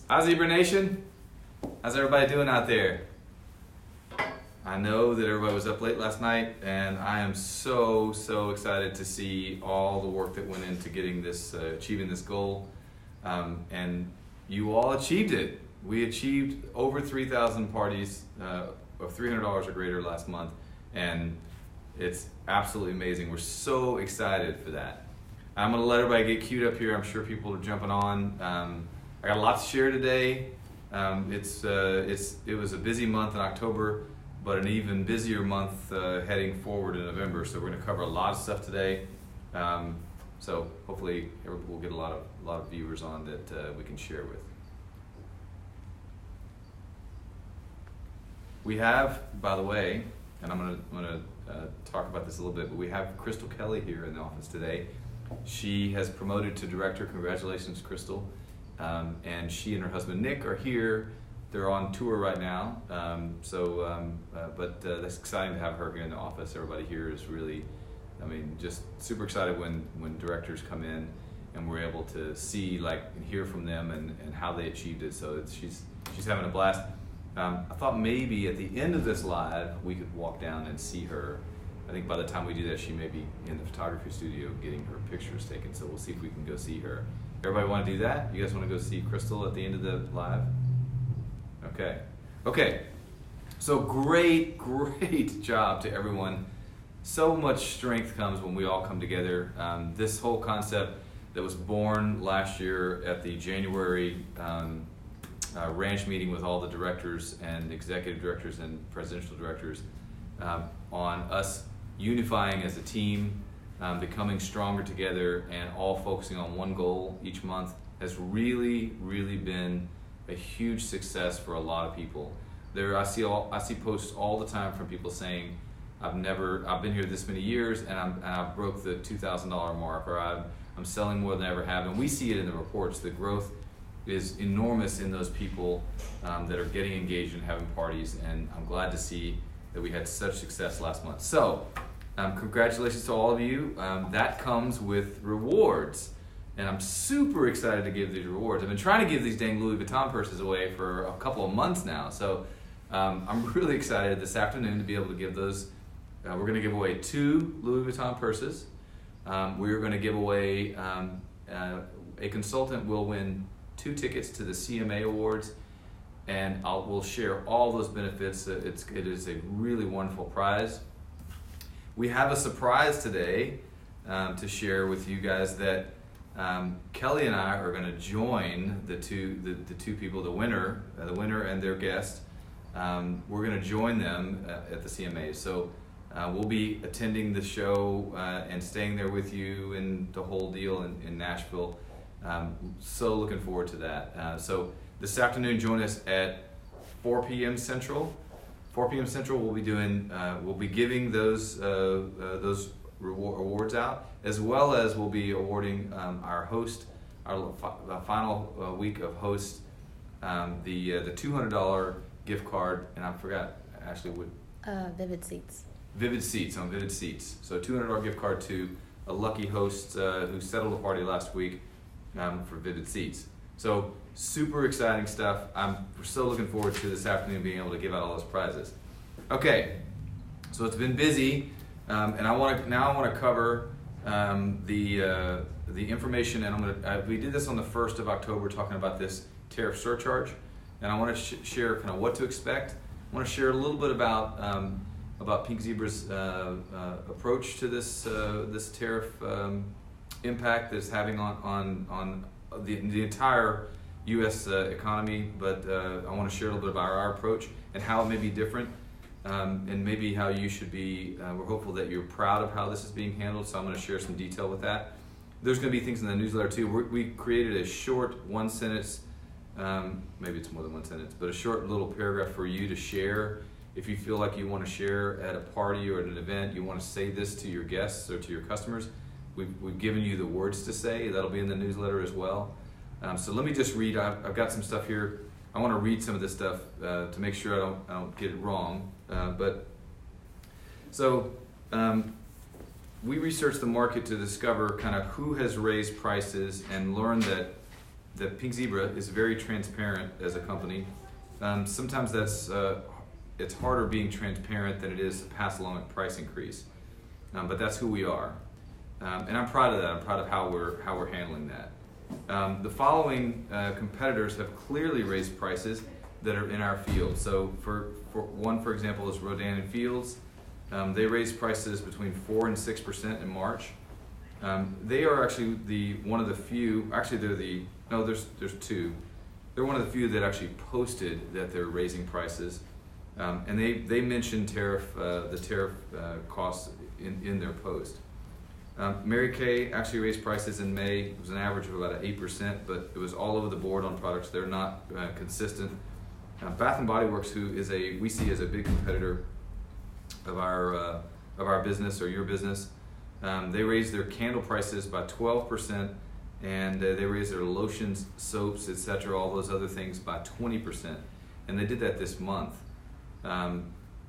How's ZebraNation? How's everybody doing out there? I know that everybody was up late last night, and I am so excited to see all the work that went into getting this, achieving this goal. And you all achieved it. We achieved over 3,000 parties of $300 or greater last month, and it's absolutely amazing. We're so excited for that. I'm gonna let everybody get queued up here. I'm sure people are jumping on. I got a lot to share today. It was a busy month in October, but an even busier month heading forward in November. So we're going to cover a lot of stuff today. So hopefully we'll get a lot of viewers on that we can share with. We have, by the way, and I'm gonna talk about this a little bit, but we have Crystal Kelly here in the office today. She has promoted to director. Congratulations, Crystal. And she and her husband Nick are here. They're on tour right now, but that's exciting to have her here in the office. Everybody here is really, just super excited when directors come in and we're able to see, and hear from them and how they achieved it. So she's having a blast. I thought maybe at the end of this live we could walk down and see her. I think by the time we do that, she may be in the photography studio getting her pictures taken. So we'll see if we can go see her. Everybody want to do that? You guys want to go see Crystal at the end of the live? Okay. So great job to everyone. So much strength comes when we all come together. This whole concept that was born last year at the January ranch meeting with all the directors and executive directors and presidential directors on us unifying as a team, becoming stronger together, and all focusing on one goal each month has really been a huge success for a lot of people. I see posts all the time from people saying, I've been here this many years and I broke the $2,000 mark, or I'm selling more than I ever have. And we see it in the reports. The growth is enormous in those people that are getting engaged and having parties, and I'm glad to see that we had such success last month. So congratulations to all of you. That comes with rewards, and I'm super excited to give these rewards. I've been trying to give these dang Louis Vuitton purses away for a couple of months now, so I'm really excited this afternoon to be able to give those. We're going to give away 2 Louis Vuitton purses. We're going to give away, a consultant will win 2 tickets to the CMA Awards, and we'll share all those benefits. It is a really wonderful prize. We have a surprise today to share with you guys that Kelly and I are going to join the two people, the winner and their guest. We're going to join them at the CMAs. So we'll be attending the show and staying there with you and the whole deal in Nashville. So looking forward to that. So this afternoon, join us at 4 p.m. Central. 4 p.m. Central, we'll be giving those awards out, as well as we'll be awarding our final week of host, the $200 gift card, and I forgot actually what. Vivid Seats. Vivid Seats. So $200 gift card to a lucky host who settled a party last week for Vivid Seats. So super exciting stuff. We're so looking forward to this afternoon being able to give out all those prizes. Okay, so it's been busy, and I want to cover the information, and we did this on the 1st of October, talking about this tariff surcharge, and I want to share kind of what to expect. I want to share a little bit about Pink Zebra's approach to this tariff impact that it's having on the entire U.S. economy, but I want to share a little bit about our approach and how it may be different, and maybe how you should be. We're hopeful that you're proud of how this is being handled, so I'm going to share some detail with that. There's going to be things in the newsletter too. We created a short 1 sentence, maybe it's more than 1 sentence, but a short little paragraph for you to share. If you feel like you want to share at a party or at an event, you want to say this to your guests or to your customers, we've given you the words to say. That'll be in the newsletter as well. So let me just read. I've got some stuff here. I want to read some of this stuff to make sure I don't get it wrong. We researched the market to discover kind of who has raised prices and learned that that Pink Zebra is very transparent as a company. Sometimes it's harder being transparent than it is to pass along a price increase, but that's who we are, and I'm proud of that. I'm proud of how we're handling that. The following competitors have clearly raised prices that are in our field. So for example, is Rodan and Fields. They raised prices between 4% and 6% in March. They are actually one of the few. Actually, there's two. They're one of the few that actually posted that they're raising prices, and they mentioned the tariff costs in their post. Mary Kay actually raised prices in May. It was an average of about 8%, but it was all over the board on products. They're not consistent. Bath & Body Works, who we see as a big competitor of our business or your business, they raised their candle prices by 12%, and they raised their lotions, soaps, etc., all those other things by 20%, and they did that this month.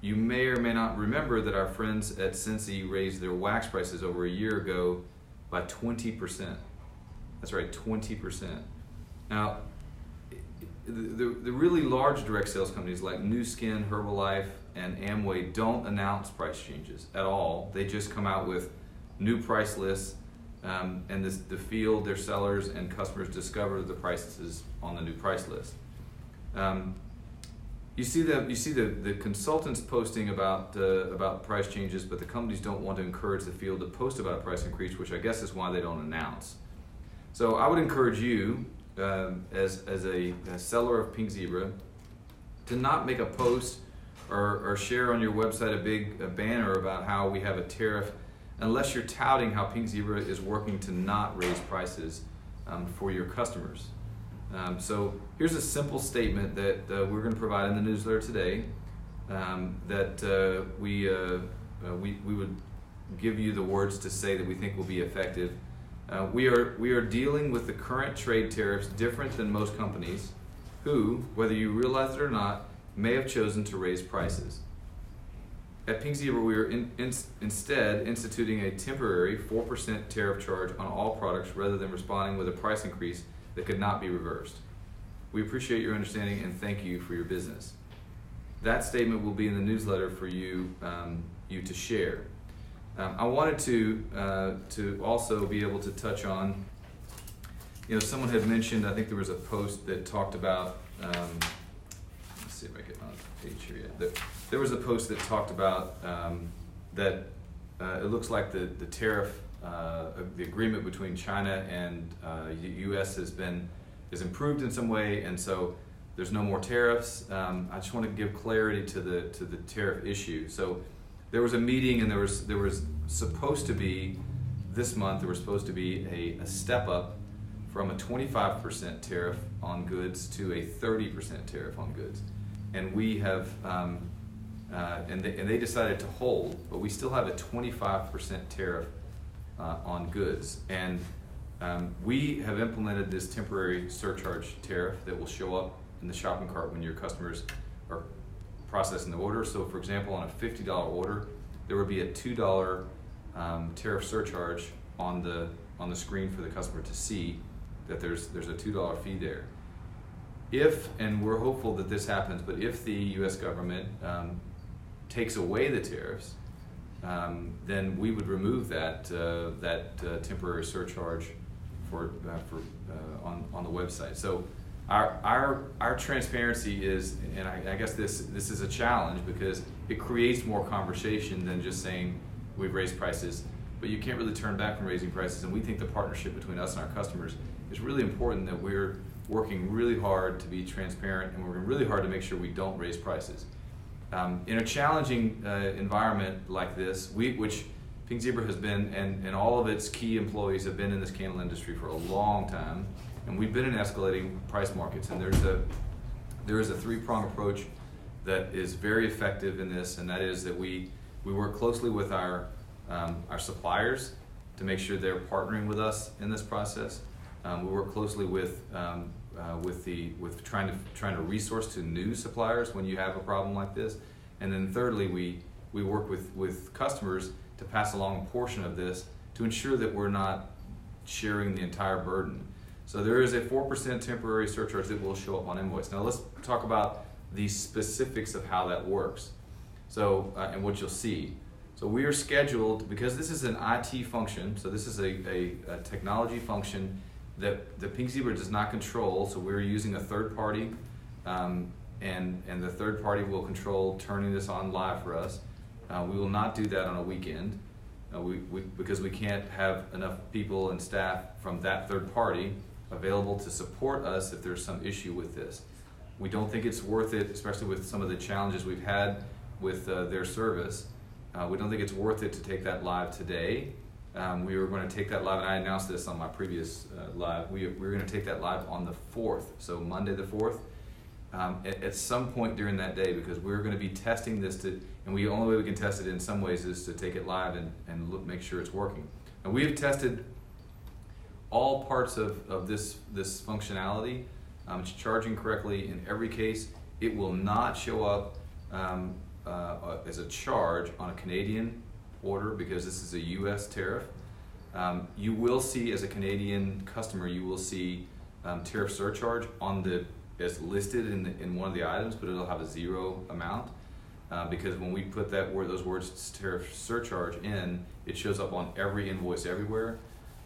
You may or may not remember that our friends at Scentsy raised their wax prices over a year ago by 20%. That's right, 20%. Now, the really large direct sales companies like Nu Skin, Herbalife, and Amway don't announce price changes at all. They just come out with new price lists, and the field, their sellers and customers discover the prices on the new price list. You see the consultants posting about price changes, but the companies don't want to encourage the field to post about a price increase, which I guess is why they don't announce. So I would encourage you, as a seller of Pink Zebra, to not make a post or share on your website a banner about how we have a tariff, unless you're touting how Pink Zebra is working to not raise prices for your customers. So here's a simple statement that we're going to provide in the newsletter today, that we would give you the words to say that we think will be effective. We are dealing with the current trade tariffs different than most companies who, whether you realize it or not, may have chosen to raise prices. At Pink Zebra, we are instead instituting a temporary 4% tariff charge on all products rather than responding with a price increase that could not be reversed. We appreciate your understanding and thank you for your business. That statement will be in the newsletter for you to share. I wanted to also be able to touch on, someone had mentioned, I think there was a post that talked about, let's see if I get on the page here yet. There was a post that talked about that it looks like the tariff, the agreement between China and the U.S. has improved in some way, and so there's no more tariffs. I just want to give clarity to the tariff issue. So there was a meeting, and there was supposed to be this month. There was supposed to be a step up from a 25% tariff on goods to a 30% tariff on goods, and we have and they decided to hold, but we still have a 25% tariff on goods, and we have implemented this temporary surcharge tariff that will show up in the shopping cart when your customers are processing the order. So for example, on a $50 order, there would be a $2 tariff surcharge on the screen for the customer to see that there's a $2 fee there. If, and we're hopeful that this happens, but if the U.S. government takes away the tariffs, then we would remove that temporary surcharge on the website. So our transparency is, and I guess this is a challenge because it creates more conversation than just saying we've raised prices, but you can't really turn back from raising prices. And we think the partnership between us and our customers is really important, that we're working really hard to be transparent, and we're working really hard to make sure we don't raise prices. In a challenging environment like this, which Pink Zebra has been, and all of its key employees have been in this candle industry for a long time, and we've been in escalating price markets, and there is a three-pronged approach that is very effective in this, and that is that we work closely with our suppliers to make sure they're partnering with us in this process. We work closely with trying to resource to new suppliers when you have a problem like this, and then thirdly, we work with customers to pass along a portion of this to ensure that we're not sharing the entire burden. So there is a 4% temporary surcharge that will show up on invoice. Now let's talk about the specifics of how that works. So, and what you'll see. So we are scheduled, because this is an IT function, so this is a technology function that the Pink Zebra does not control, so we're using a third party, and the third party will control turning this on live for us. We will not do that on a weekend, because we can't have enough people and staff from that third party available to support us if there's some issue with this. We don't think it's worth it, especially with some of the challenges we've had with their service. We don't think it's worth it to take that live today. We were going to take that live, and I announced this on my previous live. We were going to take that live on the 4th, so Monday the 4th, at some point during that day, because we're going to be testing this, and the only way we can test it in some ways is to take it live and make sure it's working. And we have tested all parts of this functionality. It's charging correctly in every case. It will not show up as a charge on a Canadian order, because this is a US tariff. You will see, as a Canadian customer, you will see tariff surcharge as listed in one of the items, but it'll have a 0 amount, because when we put those words tariff surcharge in, it shows up on every invoice everywhere,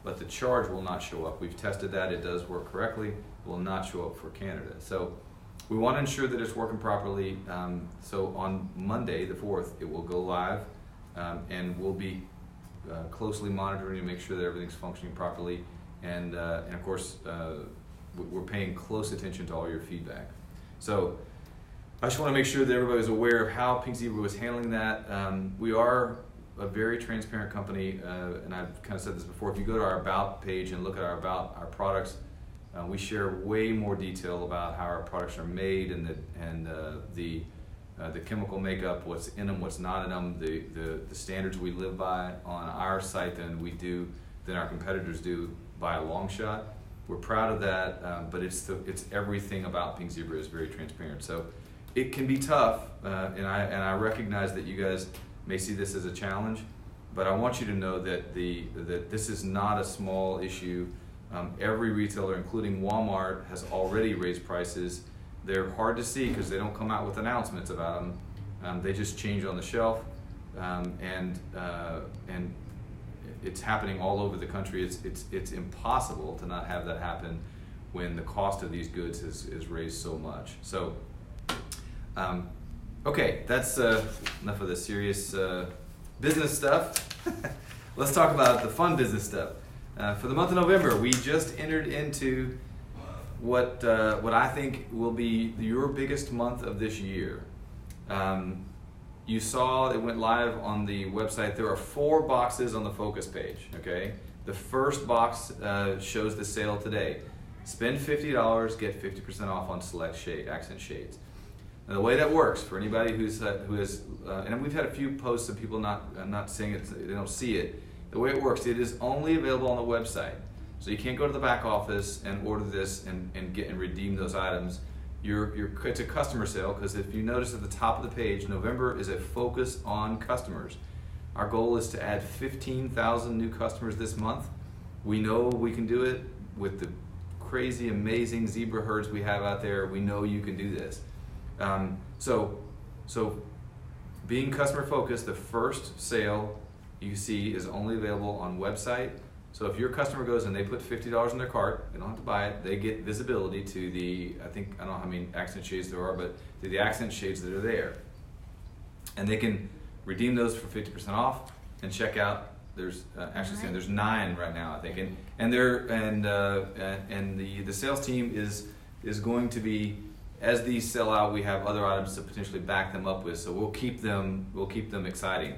but the charge will not show up. We've tested that, it does work correctly. It will not show up for Canada. So we want to ensure that it's working properly. So on Monday the 4th, it will go live, and we'll be closely monitoring to make sure that everything's functioning properly, and of course we're paying close attention to all your feedback. So I just want to make sure that everybody's aware of how Pink Zebra was handling that. We are a very transparent company, and I've kind of said this before. If you go to our About page and look at our products, we share way more detail about how our products are made, and the chemical makeup, what's in them, what's not in them, the standards we live by on our site than our competitors do by a long shot. We're proud of that, but it's everything about Pink Zebra is very transparent. So it can be tough, and I recognize that you guys may see this as a challenge, but I want you to know that that this is not a small issue. Every retailer, including Walmart, has already raised prices. They're hard to see because they don't come out with announcements about them. They just change on the shelf, and it's happening all over the country. It's impossible to not have that happen when the cost of these goods is raised so much. So, okay, that's enough of the serious business stuff. Let's talk about the fun business stuff. For the month of November, we just entered into what I think will be your biggest month of this year. You saw it went live on the website. There are 4 boxes on the focus page, okay? The first box shows the sale today. Spend $50, get 50% off on select accent shades. Now, the way that works for anybody who has, and we've had a few posts of people not saying it, they don't see it. The way it works, it is only available on the website. So you can't go to the back office and order this and redeem those items. It's a customer sale, because if you notice at the top of the page, November is a focus on customers. Our goal is to add 15,000 new customers this month. We know we can do it with the crazy, amazing zebra herds we have out there. We know you can do this. So being customer focused, the first sale you see is only available on website. So if your customer goes and they put $50 in their cart, they don't have to buy it, they get visibility to I don't know how many accent shades there are, but to the accent shades that are there. And they can redeem those for 50% off and check out. There's there's 9 right now, I think. And the sales team is going to be, as these sell out, we have other items to potentially back them up with, so we'll keep them exciting.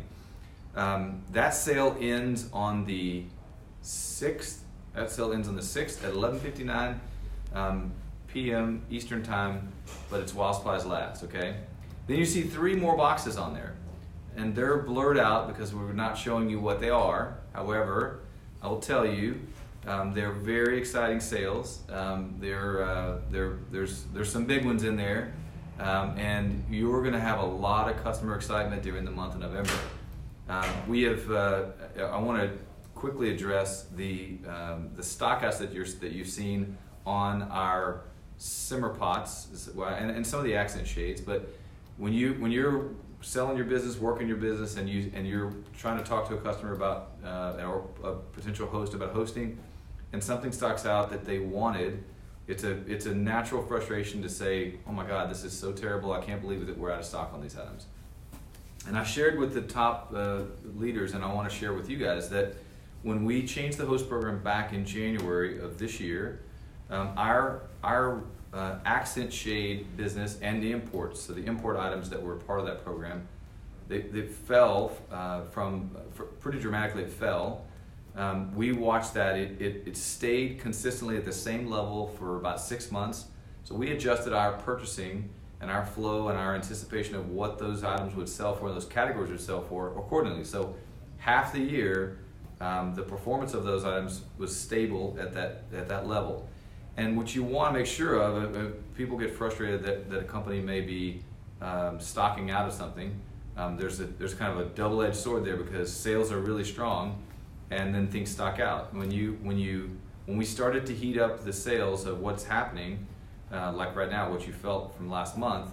That sale ends on the 6th. That sale ends on the 6th at 11:59 p.m. Eastern time, but it's while supplies last, okay? Then you see 3 more boxes on there, and they're blurred out because we're not showing you what they are. However, I will tell you, they're very exciting sales. There's some big ones in there, and you're going to have a lot of customer excitement during the month of November. We have, I want to quickly address the stockouts that you've seen on our simmer pots and some of the accent shades. But when you're selling your business, working your business, and you're trying to talk to a customer about or a potential host about hosting, and something stocks out that they wanted, it's a natural frustration to say, oh my God, this is so terrible, I can't believe that we're out of stock on these items. And I shared with the top leaders, and I want to share with you guys, that when we changed the host program back in January of this year, our accent shade business and the imports, so the import items that were part of that program, they fell pretty dramatically. It fell. We watched that. It stayed consistently at the same level for about 6 months. So we adjusted our purchasing and our flow and our anticipation of what those items would sell for, those categories would sell for accordingly. So half the year, the performance of those items was stable at that level. And what you want to make sure of, people get frustrated that a company may be stocking out of something. There's kind of a double-edged sword there, because sales are really strong, and then things stock out. When we started to heat up the sales of what's happening, like right now, what you felt from last month,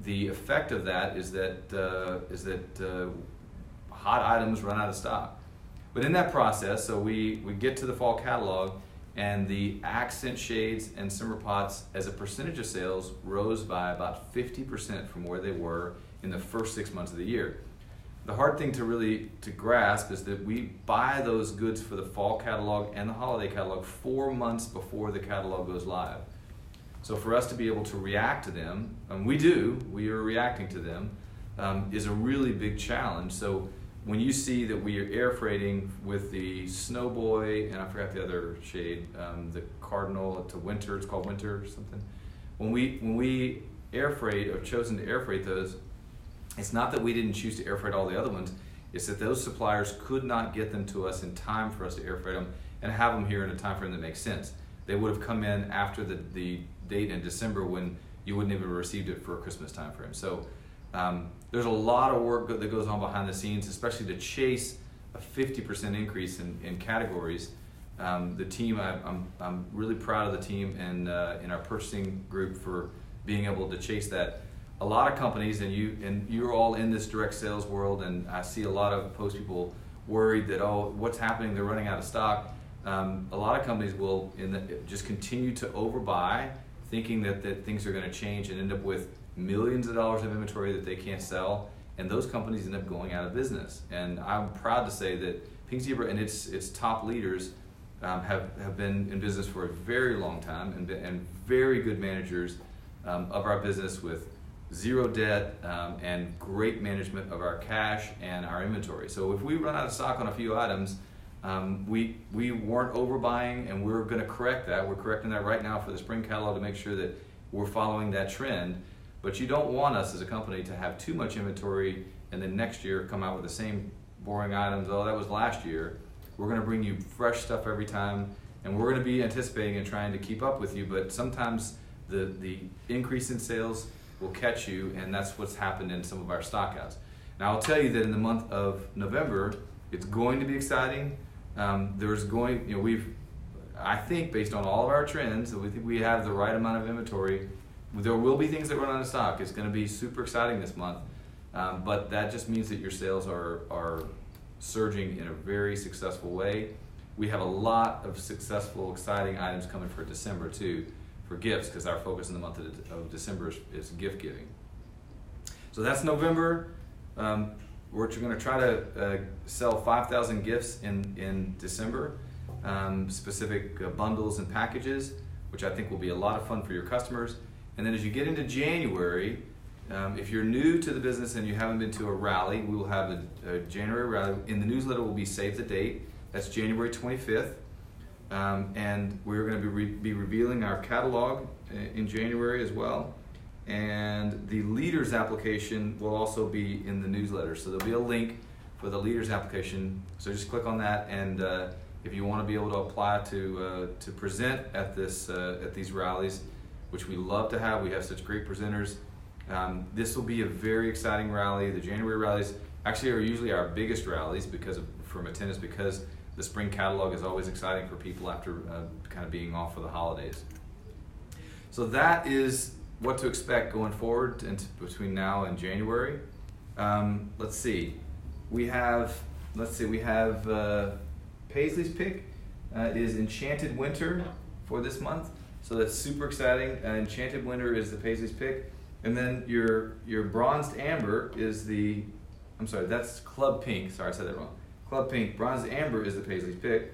the effect of that is that hot items run out of stock. But in that process, so we get to the fall catalog, and the accent shades and simmer pots as a percentage of sales rose by about 50% from where they were in the first 6 months of the year. The hard thing to grasp is that we buy those goods for the fall catalog and the holiday catalog 4 months before the catalog goes live. So for us to be able to react to them, and we are reacting to them, is a really big challenge. So when you see that we are air freighting with the Snowboy, and I forgot the other shade, the Cardinal to Winter, it's called Winter or something. When we air freight, or chosen to air freight those, it's not that we didn't choose to air freight all the other ones, it's that those suppliers could not get them to us in time for us to air freight them and have them here in a time frame that makes sense. They would have come in after the date in December, when you wouldn't even have received it for a Christmas time frame. So there's a lot of work that goes on behind the scenes, especially to chase a 50% increase in categories. The team, I'm really proud of the team and in our purchasing group for being able to chase that. A lot of companies, and you're all in this direct sales world, and I see a lot of post people worried that, oh, what's happening? They're running out of stock. A lot of companies will just continue to overbuy, thinking that things are going to change, and end up with millions of dollars of inventory that they can't sell, and those companies end up going out of business. And I'm proud to say that Pink Zebra and its top leaders have been in business for a very long time, and very good managers of our business, with zero debt and great management of our cash and our inventory. So if we run out of stock on a few items, we weren't overbuying, and we're going to correct that. We're correcting that right now for the spring catalog to make sure that we're following that trend. But you don't want us as a company to have too much inventory and then next year come out with the same boring items. Oh, that was last year. We're going to bring you fresh stuff every time, and we're going to be anticipating and trying to keep up with you. But sometimes the increase in sales will catch you, and that's what's happened in some of our stockouts. Now I'll tell you that in the month of November, it's going to be exciting. I think based on all of our trends, we think we have the right amount of inventory. There will be things that run out of stock. It's going to be super exciting this month, but that just means that your sales are surging in a very successful way. We have a lot of successful, exciting items coming for December too, for gifts, because our focus in the month of December is gift giving. So that's November. We're going to try to sell 5,000 gifts in December, specific bundles and packages, which I think will be a lot of fun for your customers. And then as you get into January, if you're new to the business and you haven't been to a rally, we will have a January rally. In the newsletter will be save the date. That's January 25th. And we're going to be revealing our catalog in January as well. And the leaders application will also be in the newsletter. So there'll be a link for the leaders application. So just click on that, and if you want to be able to apply to present at these rallies, which we love to have. We have such great presenters. This will be a very exciting rally. The January rallies actually are usually our biggest rallies from attendance, because The spring catalog is always exciting for people after kind of being off for the holidays. So that is what to expect going forward between now and January. Let's see. We have Paisley's pick is Enchanted Winter for this month. So that's super exciting. Enchanted Winter is the Paisley's pick. And then your Bronzed Amber is that's Club Pink. Sorry, I said that wrong. Club Pink. Bronzed Amber is the Paisley's pick.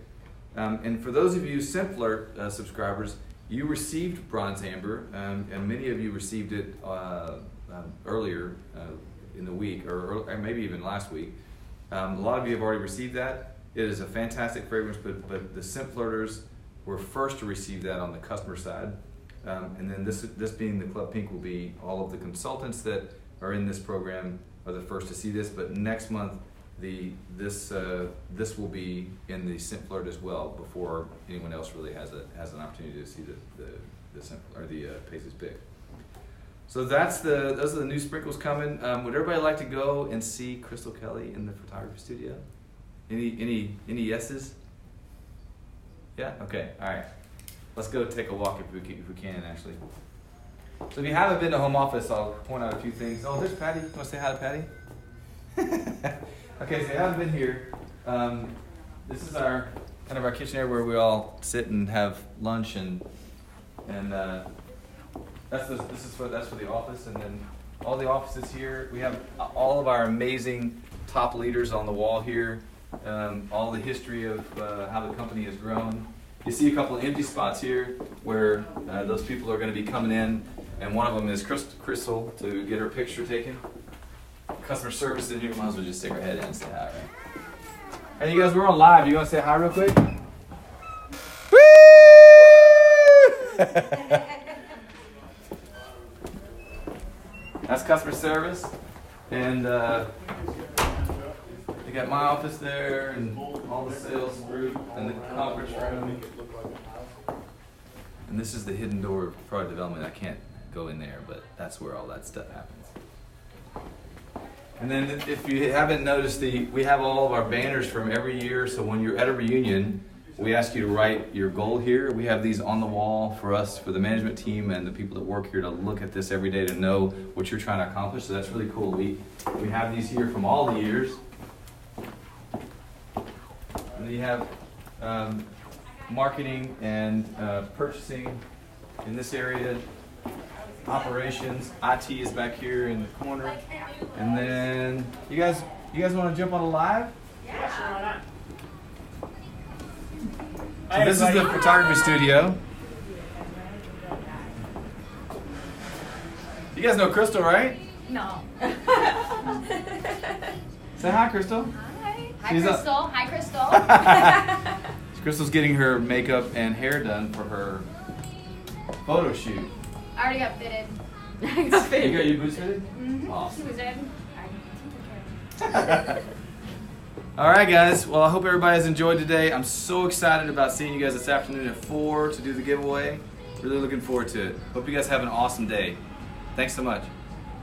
And for those of you Simpler subscribers, you received Bronze Amber, and many of you received it earlier in the week, or maybe even last week. A lot of you have already received that. It is a fantastic fragrance, but the Simplers were first to receive that on the customer side. And then this being the Club Pink will be all of the consultants that are in this program are the first to see this, but next month this will be in the Simpler as well before anyone else really has an opportunity to see the Simpler or the Paisley's pick. So those are the new sprinkles coming. Would everybody like to go and see Crystal Kelly in the photography studio? Any yeses? Yeah. Okay. All right. Let's go take a walk if we can actually. So if you haven't been to home office, I'll point out a few things. Oh, there's Patty. You want to say hi to Patty? Okay, so if you haven't been here, this is our kitchen area where we all sit and have lunch, and that's for the office, and then all the offices here. We have all of our amazing top leaders on the wall here. All the history of how the company has grown. You see a couple of empty spots here where those people are going to be coming in, and one of them is Crystal to get her picture taken. Customer service in here, might as well just stick our head in and say hi, right? Hey, you guys, we're on live. You want to say hi real quick? Woo! That's customer service, and you got my office there, and all the sales group, and the conference room. And this is the hidden door of product development. I can't go in there, but that's where all that stuff happens. And then if you haven't noticed, we have all of our banners from every year, so when you're at a reunion, we ask you to write your goal here. We have these on the wall for us, for the management team and the people that work here to look at this every day to know what you're trying to accomplish, so that's really cool. We have these here from all the years. And then you have marketing and purchasing in this area. Operations, IT is back here in the corner, and then you guys want to jump on a live? Yeah, sure, why not? So this is the photography studio. You guys know Crystal, right? No. Say hi, Crystal. Hi. Hi, Crystal. Hi, Crystal. Crystal's getting her makeup and hair done for her photo shoot. I already got fitted. You got your boots fitted? Mm-hmm. Awesome. She was in. All right, guys. Well, I hope everybody has enjoyed today. I'm so excited about seeing you guys this afternoon at 4 to do the giveaway. Really looking forward to it. Hope you guys have an awesome day. Thanks so much.